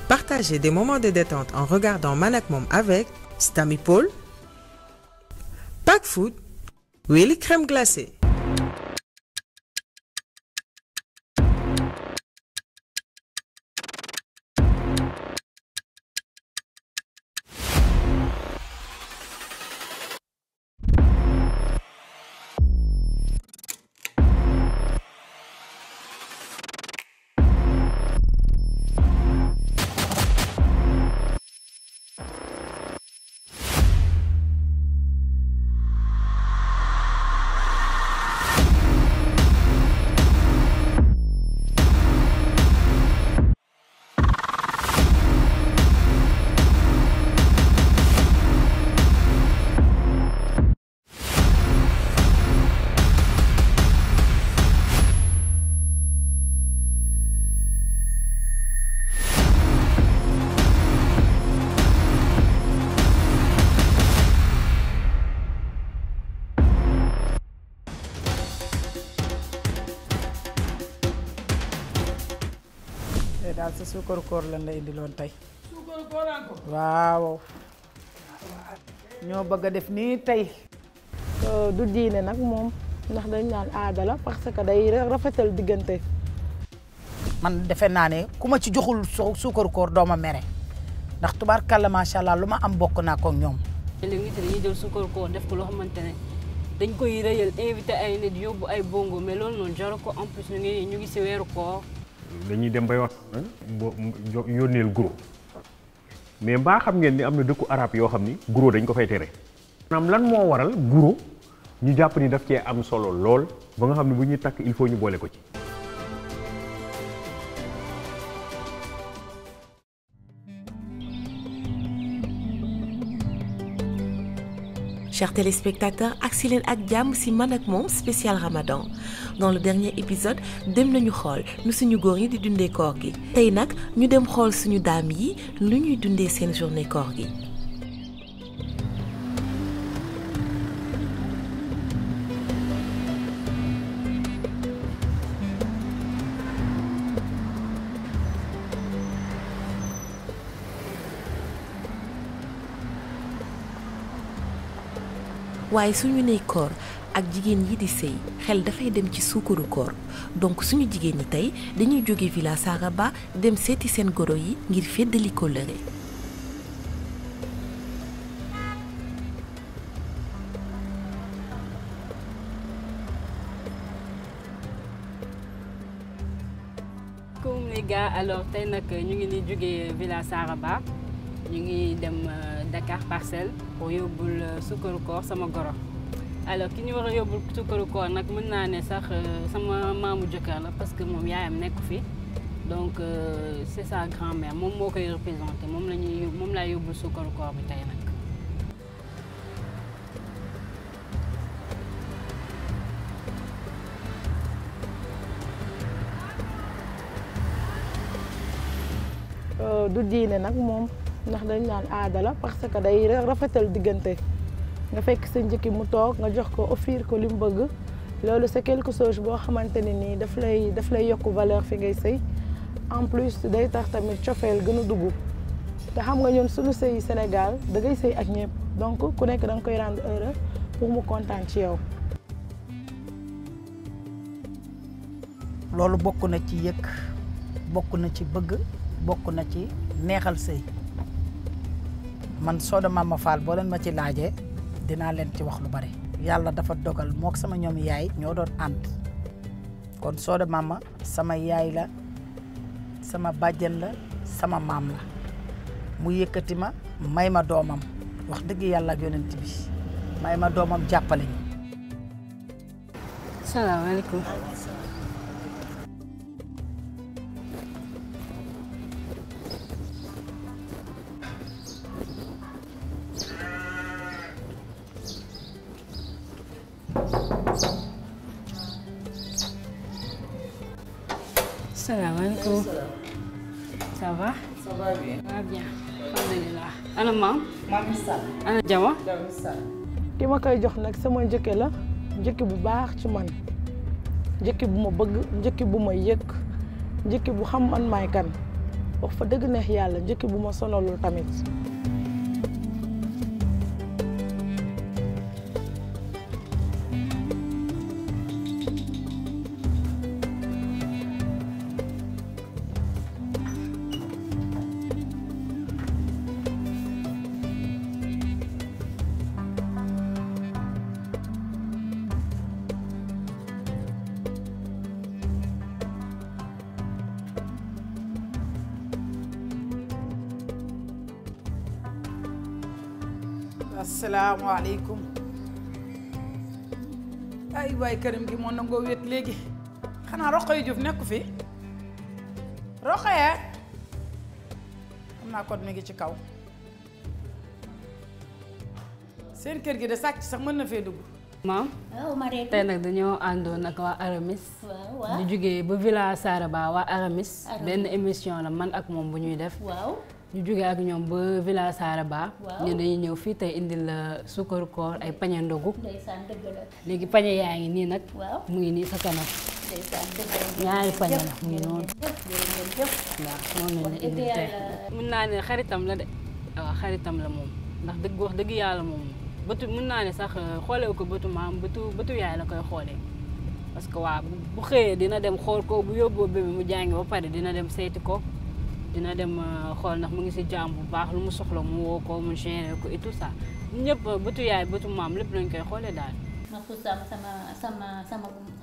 Partagez des moments de détente en regardant Man ak Mom avec Stamy Paul, Pack Food, Willy Crème Glacée. daal sa suukaru koor lan la indiloon tey. suukaru koor ko. waaw. ñoo bëgg a def nii tey. du diine nag moom ndax dañ naan aada la parce que day rafetal diggante. man defe naa ne ku ma ci joxul suukaru koor doo ma mere ndax tubaarkàlla macha allah lu ma am bokk naa ko ak ñoom. léegi dañuy jël suukaru koor def ko loo xamante ne dañ koy rëyal invité ay nit yóbbu ay bongo mais loolu noonu jaru ko en plus ñu ngi si weeru koor. dañuy dem bay wax yónneel guro mais mbaa xam ngeen ni am na dëkku arab yoo xam ni guro dañ ko fay tere. maanaam lan moo waral guro ñu jàpp ni daf cee am solo lool ba nga xam ne bu ñuy takk il faut ñu boole ko ci. Chers téléspectateurs, agsi leen ak jàmm ci Man ak Mom spécial Ramadan. Dans le dernier épisode dem nañu xool nu suñu góor yi di dundee koor gi. tey nag ñu dem xool suñu daam yi lu ñuy dundee seen journée koor gi. waaye suñu nee koor ak jigéen yi di sëy xel dafay dem ci suukaru koor donc suñu jigéen ñi tey dañuy jóge Villa Saraba dem seeti seen goro yi ngir feddali kóllëre. comme les gars alors tey nag ñu ngi ni jóge Villa Saraba ñu ngi dem Dakar Parcelles pour yóbbul sukkaru koor sama goro alors ki ñu war a yóbbul sukkaru koor nag mën naa ne sax sama maamu jëkkër la parce que moom yaayam nekku fi donc c'est sa grand-mère moom moo koy représenté moom laa yóbbul sukkaru koor bi tey nag. du diine nag moom ndax dañ naan aada la parce que day rafetal diggante nga fekk sa njëkki mu toog nga jox ko offrir ko li mu bëgg loolu c'est quelque chose boo xamante ne nii daf lay yokk valeur fi ngay sëy en plus day tax tamit cofeel gën a dugg te xam nga ñun suñu sëy Sénégal da ngay sëy ak ñëpp donc ku nekk da nga koy rendre heureux pour mu kontaan ci yow. loolu bokk na ci yëg bokk na ci bëgg bokk na ci neexal sëy man Soda Mama Fall boo leen ma ci laajee dinaa leen ci wax lu bari. yàlla dafa dogal mook sama ñoom yaay ñoo doon ànd kon Soda Mama sama yaay la sama bàjjen la sama maam la mu yëkkati ma may ma doomam wax dëgg yàlla ak yonent bi may ma doomam jàppale ñu. salaamaaleykum. salaamaaleykum. ça va. ça va bien. ça va bien. alhamdulilah. ana maam. maam Sall. ana Jama. ki ma koy jox nag sama njëkke la njëkke bu baax ci man njëkke bu ma bëgg njëkke bu ma yëg njëkke bu xam man maay kan wax fa dëgg neex yàlla njëkki bu ma sonalul tamit. asalaamaaleykum ay waay këram gi moo nangoo wét léegi xanaa Roqaya Diouf nekku fi Roqaya xam naa kon mi ngi ci kaw seen kër gi de sàcc sax mën na fee dugg. maam tey nag dañoo àndoon ak waa Aramis ñu jógee ba village Saraba waa Aramis benn émission la man ak moom bu ñuy def ñu jógee ak ñoom ba village Saraba ñu dañuy ñëw fii tey indil la sukkaru koor ay pañe ndogu léegi pañe yaa ngi nii nag mu ngi nii sa kanam ñaari pañe la mu ngi noonu waaw noonu la indil tey mun naa ne xaritam la de waaw xaritam la moom ndax dëgg wax dëgg yàlla moom bëtu mun naa ne sax xoolee ko bëtu maam bëtu yaay la koy xoolee parce que waa bu xëyee dina dem xool ko bu yóbboo bébé mu jàngi ba pare dina dem seeti ko dina dem xool ndax mu ngi si jàmm bu baax lu mu soxla mu woo ko mu gérer ko et tout ça ñëpp bëtu yaay bëtu maam lépp lañ koy xoolee daal. Mahfouz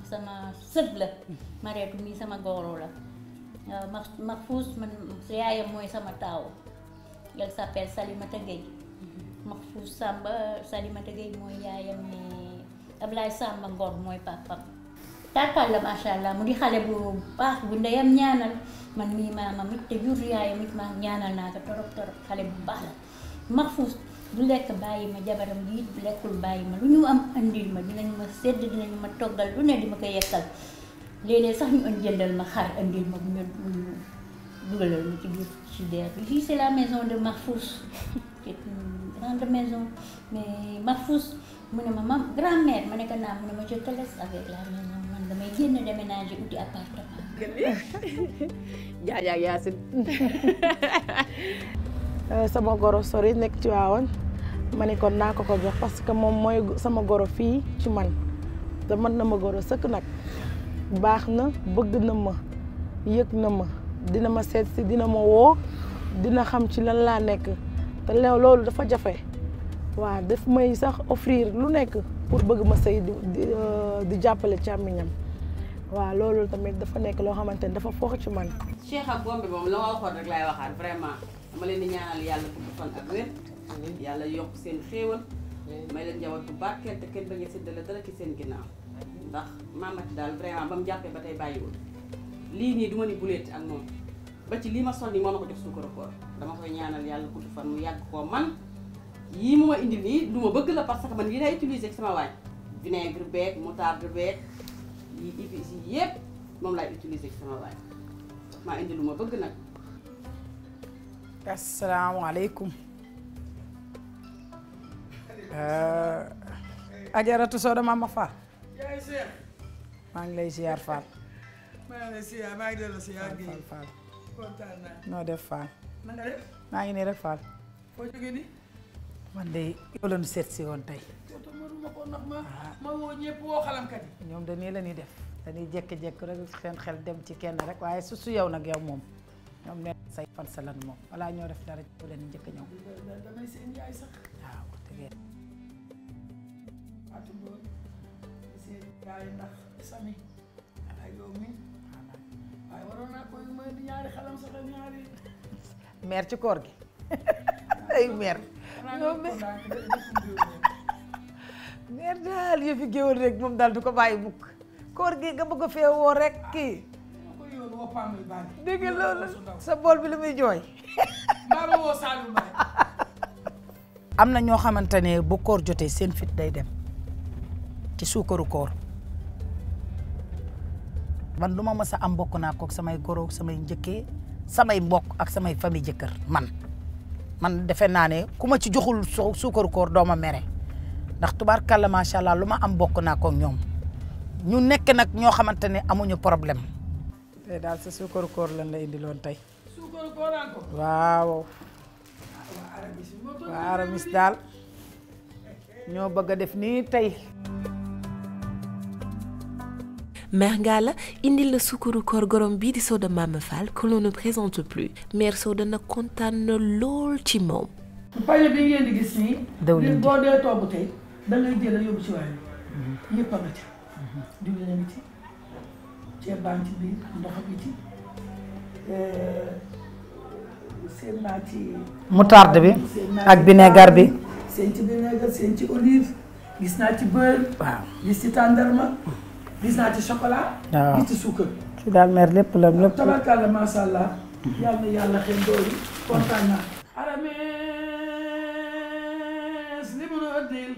sama sët la Mareetu mii sama goro la Mahfouz man yaayam mooy sama taaw elle s'appelle Salimata Gueye Mahfouz Samba Salimata Gueye mooy yaayam ni Ablaye Samba Ngor mooy papam tàkkal la macha allah mu di xale bu baax bu ndeyam ñaanal man mii maamam it te jur yaayam it ma ñaanal naa ko torop xale bu baax la Mahfouz du lekk bàyyi ma jabaram bi it lekkul bàyyi ma lu ñu am andil ma dinañu ma sedd dinañu ma toggal lu ne di ma ko yekkal léeg-léeg sax ñu jëndal ma xar andil ma bu ñu dugalal ma ci biir frigidaire bi fii c'est la maison de Mahfouz c'est une grande maison mais Mahfouz mu ne ma grand-mère ma ne ko naa mu ne ma je te laisse avec la maison man damay génn déménager uti appartement. jaajaa Yaasin sama goro sori nekk ci waawoon ma ne kon naa ko jox parce que moom mooy sama goro fii ci man te mën na ma goro sëkk nag baax na bëgg na ma yëg na ma dina ma seet si dina ma woo dina xam ci lan laa nekk te loolu dafa jafe waaw daf may sax offrir lu nekk pour bëgg ma sëy di jàppale càmmiñam waaw loolu tamit dafa nekk loo xamante ni dafa foox ci man. Cheikh ak Bombe moom la ma waxoon rek laay waxaat vraiment dama leen di ñaanal yàlla gudd fan ak wér yàlla yokk seen xéewal may leen njaboot bu barkeel te kenn bañ a séddale dara ci seen ginnaaw ndax Mamati daal vraiment ba mu jàppee ba tey bàyyiwul lii nii du ma ni buleet ak moom ba ci lii ma sol nii moo ma ko jox suukaru koor dama koy ñaanal yàlla gudd fan mu yàgg koo man yii mu ma indi nii lu ma bëgg la parce que man yii lay utiliser ci sama waañ vinaigre beeg moutarde beeg yi épices yi yëpp moom laay utiliser ci sama waañ maa indi lu ma bëgg nag. asalaamaaleykum ajaratu Soda Mama Fall maa ngi lay ziar Fall. maa ngi lay ziar maa ngi dellu ziar gi Fall kontaan naa. noo def Fall. na nga def. maa ngi nii rek Fall. foo jógee nii. man de yow la ñu seet si woon tey. tontu mënuma ko ndax ma woo ñëpp woo xalamkat yi. ñoom de nii la ñuy def dañuy jékki-jékki rek seen xel dem ci kenn rek waaye su yow nag yow moom ñoom nee say fan sa lan moom balaa ñoo def dara ci leen njëkk ñëw. damay seen yaay sax. waaw wax dëgg yàlla. Fatou Mbow seen yaay ndax sami ay yow mi waaye waroon naa koy may ñaari xalam sax ak ñaari. meer ci koor gi ay meer. meer daal yëfi géwël rek moom daal du ko bàyyi mukk koor gi nga bëgg a fee woo rek kii. dégg loolu sa bool bi li muy jooy. am na ñoo xamante ne bu koor jotee seen fit day dem ci suukaru koor man lu ma mës a am bokk naa kook samay goro samay njëkkee samay mbokk ak samay famille jëkkër man defe naa ne ku ma ci joxul suukaru koor doo ma mere ndax tubaarkàlla macha allah lu ma am bokk naa kook ñoom ñu nekk nag ñoo xamante ne amuñu problème. tey daal sa suukaru koor lan la indiloon tey. sukkaru koor encore. waaw waa Aramis moo toll waa Aramis daal ñoo bëgg a def nii tey. Mère Ngalla indil na sukkaru koor gorom bii di Soda Mama Fall que l'on ne présente plus mère Soda nag kontaan na lool ci moom. pañe bi ngeen di gis nii. dawlin boo dee togg tey da ngay jël yóbbu ci waaye yëpp a nga ca. diwlin a ngi ci ceeb baa ngi ci biir ndox a ngi ci seen naa ci. moutarde bi ak vinaigre bi. seen ci vinaigre seen ci olive gis naa ci beurre. waaw gis ci tàndarma gis naa ci chocolat. waaw gis ci suukar. ci daal mère lépp la lépp. tabarkalla macha allah. yàlla na yàlla xëy doolu kontaan naa. Aramis li mu noo dil.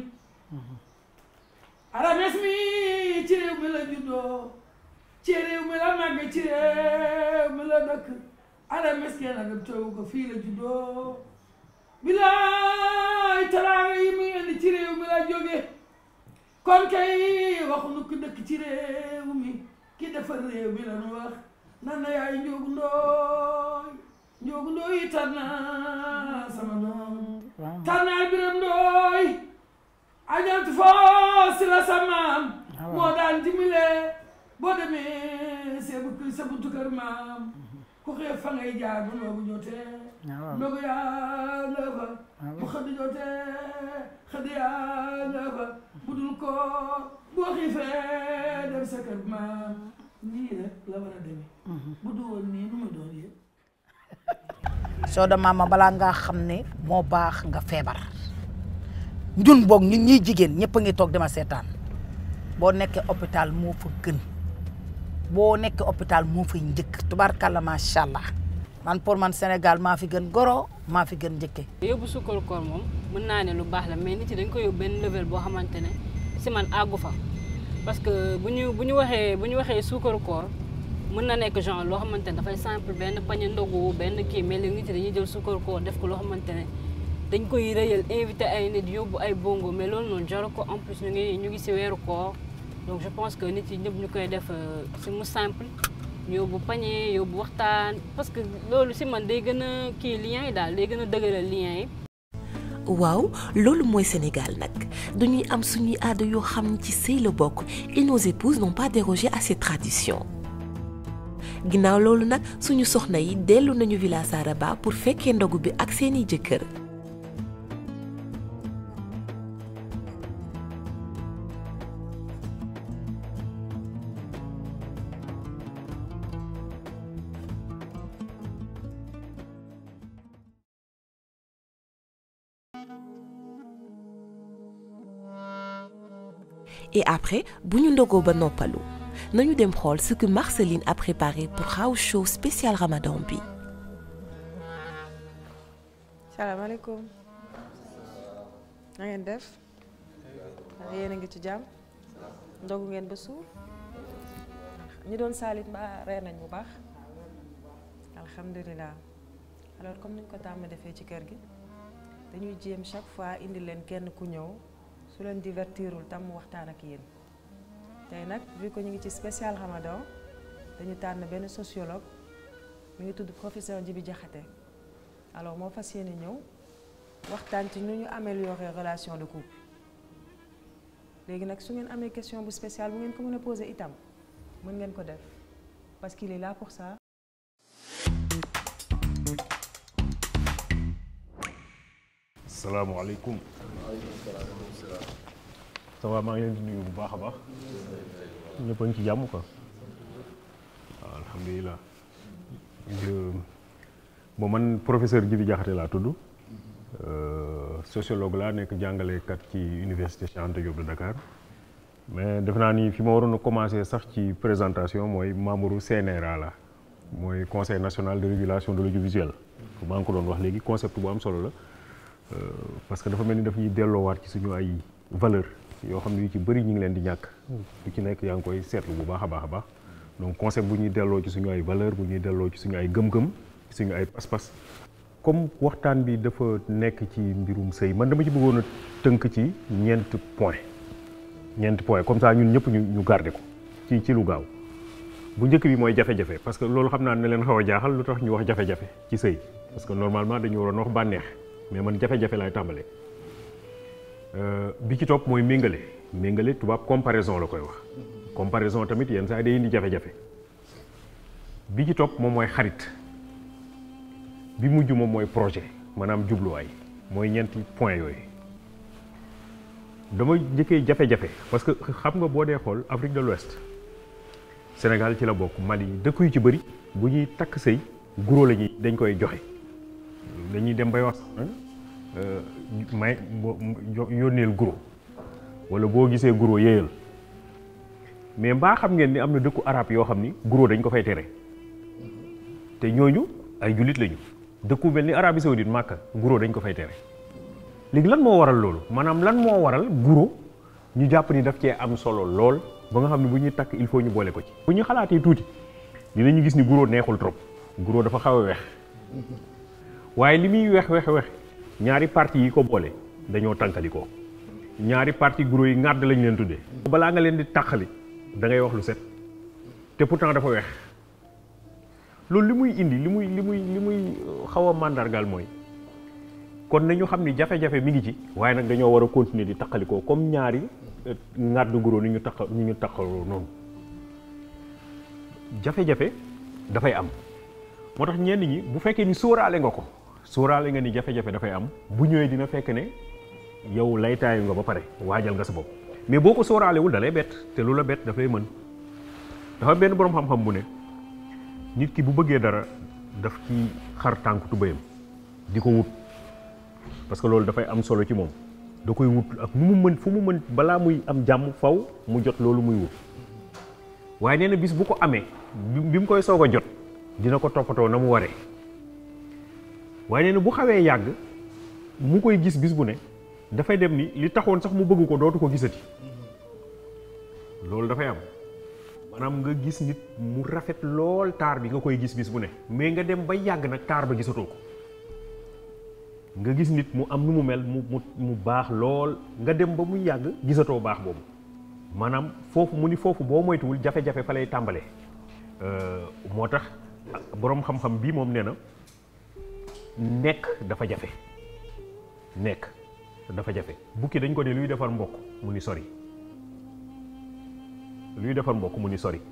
Aramis mi ci réew mi la juddoo. ci réew mi la màgg ci réew mi la dëkk. Aramis kenn ak teewu ko fii la juddoo. bilaay teraanga yi muy indi ci réew mi la jóge. kon kay waxuñu ku dëkk ci réew mi ki defar réew mi la nu wax nan na yaay Njóogu Ndooy Njóogu Ndooy yi tànna sama doom tànnaay Biram Ndooy ajant foo si la sa maam moo daan dimbale boo demee sa buntu kër maam ku xëy fa ngay jaar bu ndogu jotee ndogu yaa nga fa bu xëdd jotee xëdd yaa nga fa bu dul ko boo xiifee dem sa kër maam nii rek la war a demee bu du woon nii nu ma doon yëpp Soda Mama balaa ngaa xam ne moo baax nga feebar ñun boog ñun ñuy jigéen ñëpp a ngi toog dama seetaan boo nekkee hôpital moo fa gën boo nekkee hôpital moo fay njëkk tubaarkàlla macha allah man pour man Sénégal maa fi gën goro maa fi gën njëkke yóbbu sukkaru koor moom mën naa ne lu baax la mais nit yi dañ ko yóbbu benn level boo xamante ne si man àggu fa parce que bu ñu waxee sukkaru koor mën na nekk genre loo xamante ne dafay simple benn pañe ndogu benn kii mais léegi nit yi dañuy jël sukkaru koor def ko loo xamante ne dañ koy rëyal invité ay nit yóbbu ay bongo mais loolu noonu jaru ko en plus ñu ngi si weeru koor donc je pense que nit yi ñëpp ñu koy def si mu simple ñu yóbbu pañe yóbbu waxtaan parce que loolu si man day gën a kii liens yi daal day gën a dëgëral liens yi. waaw loolu mooy Sénégal nag dañuy am suñuy aada yoo xam ne ci sëy la bokk et nos épouses n'ont pas dérogé à ces traditions. ginnaaw loolu nag suñu soxna yi dellu nañu Villa Saraba pour fekkee ndogu bi ak seeni jëkkër. Et après bu ñu ndogoo ba noppalu nañu dem xool ce que Marceline a préparé pour house show spécial Ramadan bi. salaamaaleykum. na ngeen def. yéen a ngi ci jàmm. ndogu ngeen ba suur. ñu doon saalit ba reer nañ bu baax. alhamdulilah. alors comme niñ ko tàmm defee ci kër gi dañuy jéem chaque fois indi leen kenn ku ñëw su leen divertirul tam mu waxtaan ak yéen. tey nag vu que ñu ngi ci spécial Ramadan dañu tànn benn sociologue mi ngi tudd professeur Djibi Diakhaté alors moo fas yéene ñëw waxtaan ci nu ñu améliorer relation de couple léegi nag su ngeen amee question bu spéciale bu ngeen ko mën a poser itam mën ngeen ko def parce qu'il est là pour ça. salaamaaleykum. ça va maa ngi leen di nuyu bu baax a baax. ñëpp a ngi ci jàmm quoi. waaw alhamdulilah. bon man professeur Djibi Diakhaté laa tudd. sociologue laa nekk jàngalekat ci université Cheikh Anta Diop de Dakar. mais def naa ni fi ma waroon a commencer sax ci présentation mooy membre CNRA la mooy conseil national de régulation de l'audiovisuel. maa ngi ko doon wax léegi concept bu am solo la. parce que dafa mel ni daf ñuy delloowaat ci suñu ay valeur yoo xam ne yu ci bëri ñu ngi leen di ñàkk bu ci nekk yaa ngi koy seetlu bu baax a baax a baax donc concept bu ñuy delloo ci suñu ay valeur bu ñuy delloo ci suñu ay gëm-gëm suñu ay pas-pas comme waxtaan bi dafa nekk ci mbirum sëy man dama ci bëggoon a tënk ci ñeenti point comme ça ñun ñëpp ñu garder ko ci lu gaaw bu njëkk bi mooy jafe-jafe parce que loolu xam naa ne leen xaw a jaaxal lu tax ñu wax jafe-jafe ci sëy parce que normalement dañu waroon wax bànneex mais man jafe-jafe laay tàmbalee bi ci topp mooy méngale tubaab comparaison la koy wax comparaison tamit yenn saa day indi jafe-jafe bi ci topp moom mooy xarit bi mujj moom mooy projet maanaam jubluwaay mooy ñeenti point yooyu dama njëkkee jafe-jafe parce que xam nga boo dee xool Afrique de l'Ouest Sénégal ci la bokk Mali dëkk yu ci bëri bu ñuy takk sëy guro la ñuy dañ koy joxe dañuy dem bay wax may yónneel guro wala boo gisee guro yéeyal mais mbaa xam ngeen ni am na dëkku arab yoo xam ni guro dañ ko fay tere te ñooñu ay jullit lañu dëkku mel ni Arabie Saoudite Makka guro dañ ko fay tere léegi lan moo waral loolu maanaam lan moo waral guro ñu jàpp ni daf cee am solo lool ba nga xam ne bu ñuy takk il faut ñu boole ko ci. bu ñu xalaatee tuuti dinañu gis ni guro neexul trop guro dafa xaw a weex waaye li muy weex ñaari parties yi ko boole dañoo tànkalikoo ñaari parties guro yi ŋàdd lañ leen tuddee. balaa nga leen di tàqali da ngay wax lu set te pourtant dafa weex loolu li muy indi li muy xaw a màndargaal mooy kon nañu xam ni jafe-jafe mi ngi ci waaye nag dañoo war a continuer di taqalikoo comme ñaari ŋàddu guro ni ñu taqaloo noonu jafe-jafe dafay am moo tax ñenn ñi bu fekkee ni sóoraale nga ni jafe-jafe dafay am bu ñëwee dina fekk ne yow laytaayu nga ba pare waajal nga sa bopp mais boo ko sóoraalewul da lay bett te lu la bett daf lay mën dafa benn boroom xam-xam bu ne nit ki bu bëggee dara daf ci xar tànk tubéyam di ko wut parce que loolu dafay am solo ci moom da koy wut ak fu mu mën balaa muy am jàmm faw mu jot loolu muy wut waaye nee na bis bu ko amee bi mu koy soog a jot dina ko toppatoo na mu waree waaye nee na bu xawee yàgg mu koy gis bis bu ne dafay dem ni li taxoon sax mu bëgg ko dootu ko gisati loolu dafay am maanaam nga gis nit mu rafet lool taar bi nga koy gis bis bu ne mais nga dem ba yàgg nag taar ba gisatoo ko nga gis nit mu am nu mu mel mu baax lool nga dem ba muy yàgg gisatoo baax boobu maanaam foofu boo moytuwul jafe-jafe fa lay tàmbalee moo tax boroom xam-xam bii moom nee na nekk dafa jafe bukki dañ ko ne luy defar mbokk mu ni sori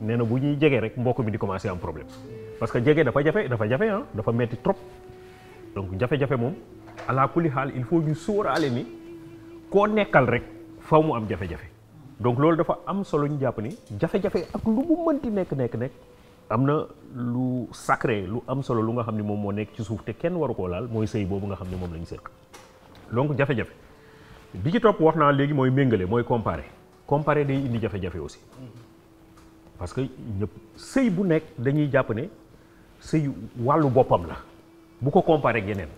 nee na bu ñuy jege rek mbokk mi di commencer am problème parce que jege dafa jafe dafa metti trop donc jafe-jafe moom ala kulli xaal il faut ñu sóoraale ni koo nekkal rek faw mu am jafe-jafe donc loolu dafa am solo ñu jàpp ni jafe-jafe ak lu mu mënti nekk am na lu sacré lu am solo lu nga xam ne moom moo nekk ci suuf te kenn waru koo laal mooy sëy boobu nga xam ne moom la ñu seq donc jafe-jafe bi ci topp wax naa léegi mooy méngale mooy comparer day indi jafe-jafe aussi parce que ñëpp sëy bu nekk dañuy jàpp ne sëy wàllu boppam la bu ko comparer ak yeneen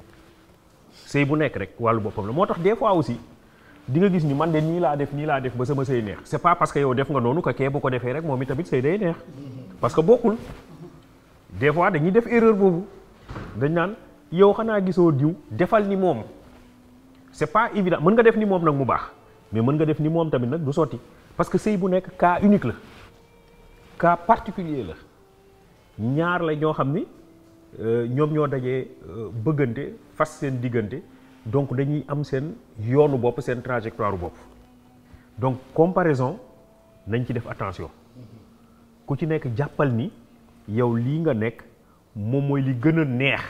sëy bu nekk rek wàllu boppam la moo tax des fois aussi di nga gis ni man de nii laa def ba sama sëy neex c'est pas parce que yow def nga noonu que kee bu ko defee rek moom itamit sëy day neex parce que bokkul des fois dañuy def erreur boobu dañ naan yow xanaa gisoo diw defal ni moom c'est pas évident mën nga def ni moom nag mu baax mais mën nga def ni moom tamit nag du sotti parce que sëy bu nekk cas unique la cas particulier la ñaar la ñoo xam ni ñoom ñoo dajee bëggante fas seen diggante donc dañuy am seen yoonu bopp seen trajectoire bopp donc comparaison nañ ci def attention ku ci nekk jàppal ni yow lii nga nekk moom mooy li gën a neex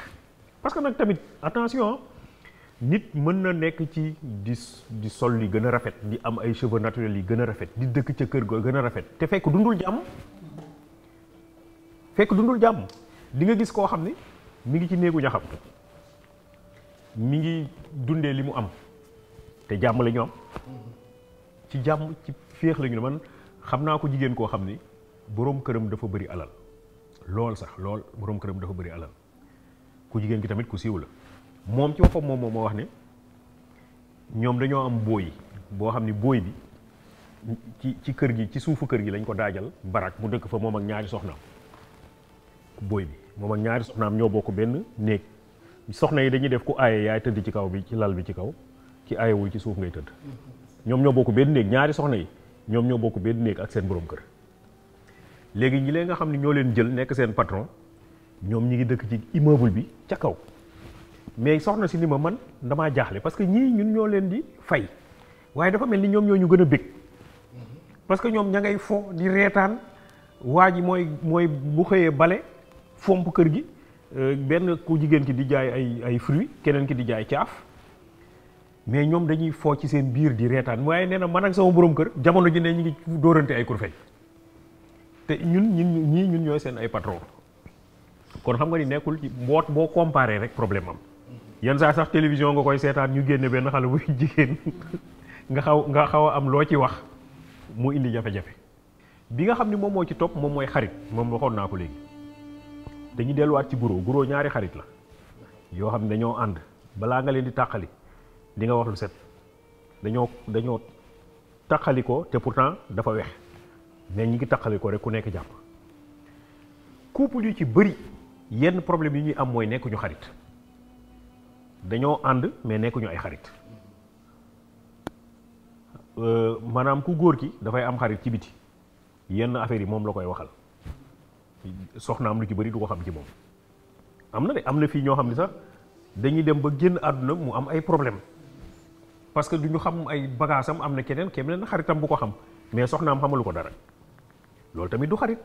parce que nag tamit attention nit mën na nekk ci di sol li gën a rafet di am ay cheveux naturels yi gën a rafet di dëkk ca kër ga gën a rafet te fekk dundul jàmm di nga gis koo xam ne mi ngi ci néegu ñaxam mi ngi dundee li mu am te jàmm la ñu am ci jàmm ci féex la ñu ne man xam naa ko jigéen koo xam ni boroom këram dafa bëri alal lool boroom këram dafa bëri alal ku jigéen ki tamit ku siiw la moom ci boppam moom moo wax ne ñoom dañoo am booy boo xam ni booy bi ci kër gi ci suufu kër gi lañ ko daajal barak mu dëkk fa moom ak ñaari soxnaam booy bi moom ak ñaari soxnaam ñoo bokk benn néeg soxna yi dañuy def ku aaye yaay tëdd ci kaw bi ci lal bi ci kaw ki aayewul ci suuf ngay tëdd ñoom ñoo bokk benn néeg ñaari soxna yi ñoom ñoo bokk benn néeg ak seen borom kër léegi ñi leen nga xam ne ñoo leen jël nekk seen patron ñoom ñi ngi dëkk ci immeuble bi ca kaw mais soxna si ni ma man damaa jaaxle parce que ñii ñun ñoo leen di fay waaye dafa mel ni ñoom ñoo ñu gën a bég parce que ñoom ña ngay fo di reetaan waa ji mooy bu xëyee bale fomp kër gi benn ku jigéen ki di jaay ay fruits keneen ki di jaay caaf mais ñoom dañuy foo ci seen biir di reetaan waaye nee na man ak sama borom kër jamono ji ne ñu ngi dóorante ay kurfeñ te ñun ñooy seen ay patron kon xam nga ni nekkul ci boo comparé rek problème am yenn saa sax télévision nga koy seetaan ñu génne benn xale bu jigéen nga xaw a am loo ci wax mu indi jafe-jafe bi nga xam ni moom moo ci topp moom mooy xarit moom waxoon naa ko léegi dañuy delluwaat ci guro ñaari xarit la yoo xam ne dañoo ànd balaa nga leen di tàqali di nga wax lu set dañoo tàqali ko te pourtant dafa weex mais ñi ngi tàqali ko rek ku nekk jàpp couple yu ci bëri yenn problème yi ñuy am mooy nekkuñu xarit dañoo ànd mais nekkuñu ay xarit maanaam ku góor ki dafay am xarit ci biti yenn affaire yi moom la koy waxal soxnaam lu ci bëri du ko xam ci moom am na fii ñoo xam ne sax dañuy dem ba génn àdduna mu am ay problème parce que du ñu xam ay bagaasam am na keneen xaritam bu ko xam mais soxnaam xamalu ko dara loolu tamit du xarit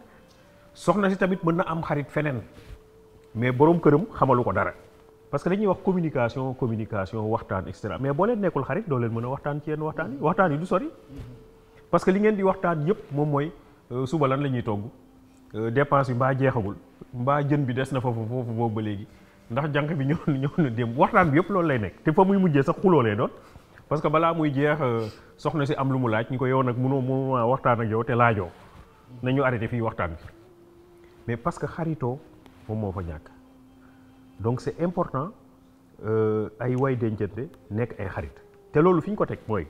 soxna si tamit mën na am xarit feneen mais boroom këram xamalu ko dara parce que dañuy wax communication waxtaan et cetera mais boo leen nekkul xarit doo leen mën a waxtaan ci yenn waxtaan yi du sori parce que li ngeen di waxtaan yëpp moom mooy suba lan la ñuy togg dépense bi mbaa jeexagul mbaa jën bi des na foofu boobu ba léegi ndax jànq bi ñëw na dem waxtaan bi yëpp loolu lay nekk te fa muy mujjee sax xuloo lay doon parce que balaa muy jeex soxna si am lu mu laaj ñu ko yow nag mënoo waxtaan ak yow te laajoo nañu arrêté fii waxtaan bi mais parce que xaritoo moom moo fa ñàkk donc c'est important ay way dencante nekk ay xarit te loolu fi ñu ko teg mooy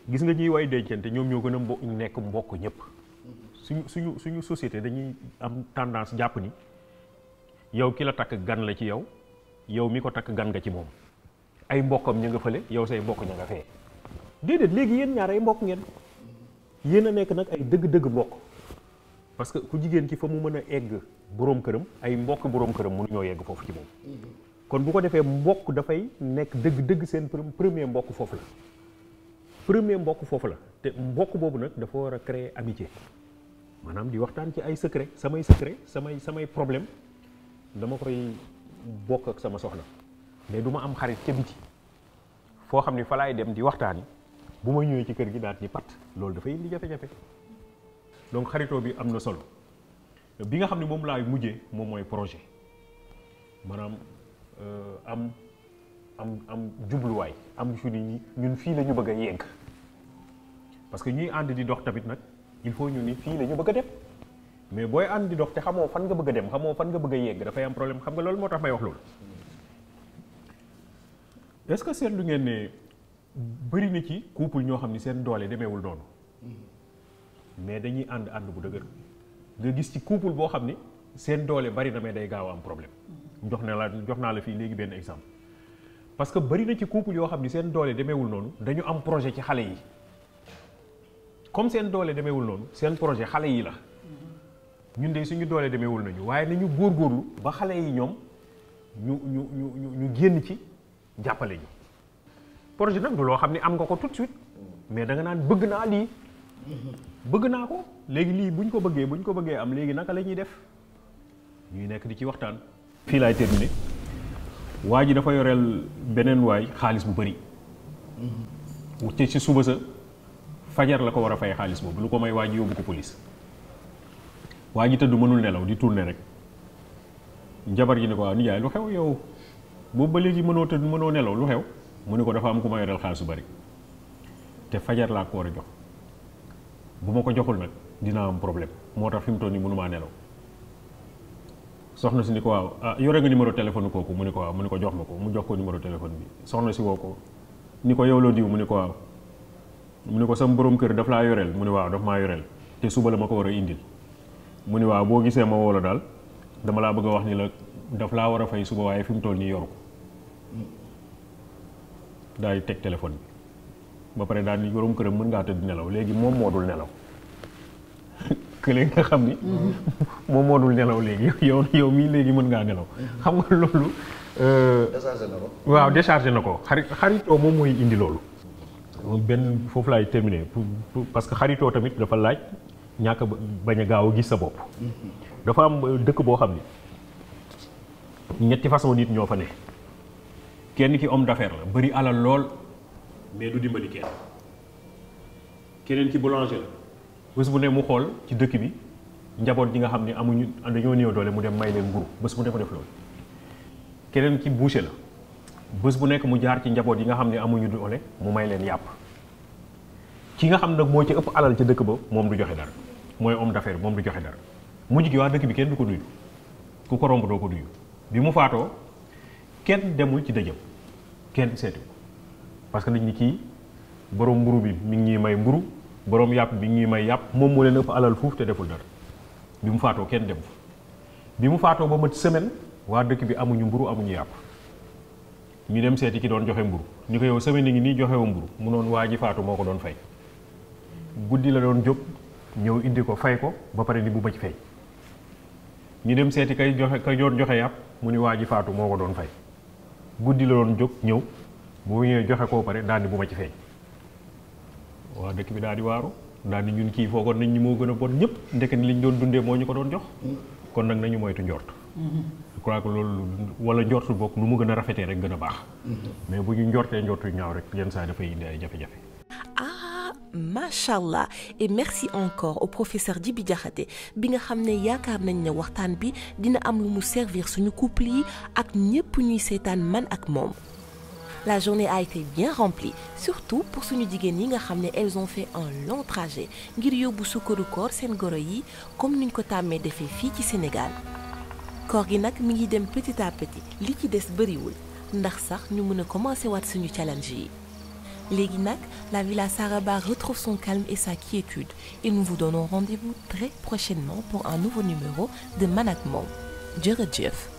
gis nga ñuy way dencante ñoom ñoo gën a nekk mbokk ñëpp suñu société dañuy am tendance jàpp ni yow ki la takk gan la ci yow mi ko takk gan nga ci moom ay mbokkam ña nga fële yow say mbokk ña nga fee déedéet léegi yéen ñaar ay mbokk ngeen yéen a nekk nag ay dëgg-dëgg mbokk parce que ku jigéen ki fa mu mën a egg boroom këram ay mbokk boroom këram mënuñoo yegg foofu ci moom kon bu ko defee mbokk dafay nekk dëgg-dëgg seen premier mbokk foofu la te mbokk boobu nag dafa war a créer amitié maanaam di waxtaan ci ay secret samay problème dama koy bokk ak sama soxna mais du ma am xarit ca biti foo xam ni fa laay dem di waxtaani bu ma ñëwee ci kër gi daal di pat loolu dafay indi jafe-jafe donc xaritoo bi am na solo bi nga xam ne moom laay mujjee moom mooy projet maanaam am jubluwaay am su ni ñun fii la ñu bëgg a yegg parce que ñuy ànd di dox tamit nag il faut ñu ni fii la ñu bëgg a dem mais booy ànd di dox te xamoo fan nga bëgg a dem xamoo fan nga bëgg a yegg dafay am problème xam nga loolu moo tax may wax loolu est-ce que seetlu ngeen ne bëri na ci couple ñoo xam ni seen doole demeewul noonu mais dañuy ànd bu dëgër nga gis ci couple boo xam ni seen doole bari na mais day gaaw a am problème jox naa la fii léegi benn exemple parce que bari na ci couple yoo xam ni seen doole demeewul noonu dañu am projet ci xale yi comme seen doole demeewul noonu seen projet xale yi la ñun de suñu doole demeewul nañu waaye nañu góorgóorlu ba xale yi ñoom ñu génn ci jàppale ñu projet nag du loo xam ne am nga ko tout de suite mais da nga naan bëgg naa lii bëgg naa ko léegi lii buñ ko bëggee am léegi naka la ñuy def ñuy nekk di ci waxtaan. fii laay terminé waa ji dafa yoreel beneen waay xaalis bu bëri te ci suba sa fajar la ko war a fay xaalis boobu lu ko may waa ji yóbbu ko police waa ji tëdd mënul nelaw di tourner rek njabar ji ne ko waaw nijaay lu xew yow boobu ba léegi mënoo tëdd mënoo nelaw lu xew mu ne ko dafa am ku ma yoreel xaalis bu bëri te fajar laa ko war a jox bu ma ko joxul nag dina am problème moo tax fi mu toll nii mënumaa nelaw soxna si ni ko waaw ah yore nga numéro téléphone kooku mu ne ko waaw mu ne ko jox ma ko mu jox ko numéro téléphone bi soxna si woo ko ni ko yow loo diw mu ne ko waaw mu ne ko sam borom kër daf laa yoreel mu ne waaw daf maa yoreel te suba la ma ko war a indil mu ne waaw boo gisee ma woo la daal dama laa bëgg a wax ni la daf laa war a fay suba waaye fi mu toll nii yoru ko daal di teg téléphone bi ba pare daal ni borom këram mën ngaa tëdd nelaw léegi moom moo dul nelaw kële nga xam ni moom moo dul nelaw léegi yow mii léegi mën ngaa nelaw xam nga loolu déchargé na ko. waaw déchargé na ko xaritoo moom mooy indi loolu benn foofu laay terminer parce que xaritoo tamit dafa laaj ñàkk bañ a gaaw a gis sa bopp dafa am dëkk boo xam ni ñetti façon nit ñoo fa ne kenn ki homme d'affaires la bari alal lool mais du dimbali keneen ki boulanger la bés bu ne mu xool ci dëkk bi njaboot ji nga xam ne amuñu dañoo néew doole mu dem may leen mburu bés bu ne mu def loolu keneen ki boucher la bés bu nekk mu jaar ci njaboot yi nga xam ne amuñu doole mu may leen yàpp ki nga xam nag moo ci ëpp alal ca dëkk ba moom du joxe dara mooy homme d'affaires moom du joxe dara mujj gi waa dëkk bi kenn du ko nuyu ku ko romb doo ko nuyu bi mu faatoo kenn demul ci dëjëm kenn seetu parce que dañ ni kii borom mburu bi mi ngi ñuy may mburu borom yàpp bi ngi ñuy may yàpp moom moo leen ëpp alal fuuf te deful dara bi mu faatoo kenn dem bi mu faatoo ba mat semaine waa dëkk bi amuñu mburu amuñu yàpp ñu dem seeti ki doon joxe mburu ñu ko yow semaine ngi nii joxewu mburu mu noonu waa ji faatu moo ko doon fay guddi la doon jóg ñëw indi ko fay ko ba pare ni bu ma ci fay ñu dem seeti kay doon joxe yàpp mu ni waa ji faatu moo ko doon fay guddi la doon jóg ñëw bu ñëwee joxe koo pare daal ni bu ma ci fay waa dëkk bi daal di waaru daal di ñun kii foogoon nañ ñi moo gën a bon ñëpp ndekk ni liñ doon dundee moo ñu ko doon jox kon nag nañu moytu njort je crois que loolu wala njortu bokk nu mu gën a rafetee rek gën a baax mais bu ñu njortee njortu ñaaw rek yenn saa dafay indi ay jafe-jafe. Machallah et merci encore au professeur Djibi Diakhaté bi nga xam ne yaakaar nañ ne waxtaan bi dina am lu mu servir suñu couple yi ak ñëpp ñuy seetaan man ak moom. La journée a été bien remplie surtout pour suñu jigéen yi nga xam ne elles ont fait un long trajet ngir yóbbu sukkaru koor seen goro yi comme niñ ko tàmmee defee fii ci Sénégal. koor gi nag mi ngi dem petit à petit li ci des bëriwul ndax sax ñu mën a commencer waat suñu challenge yi. Léegi nag, la Villa Saraba retrouve son calme et sa quiétude et nous vous donnons rendez-vous très prochainement pour un nouveau numéro de Man ak Mom. Jërëjëf.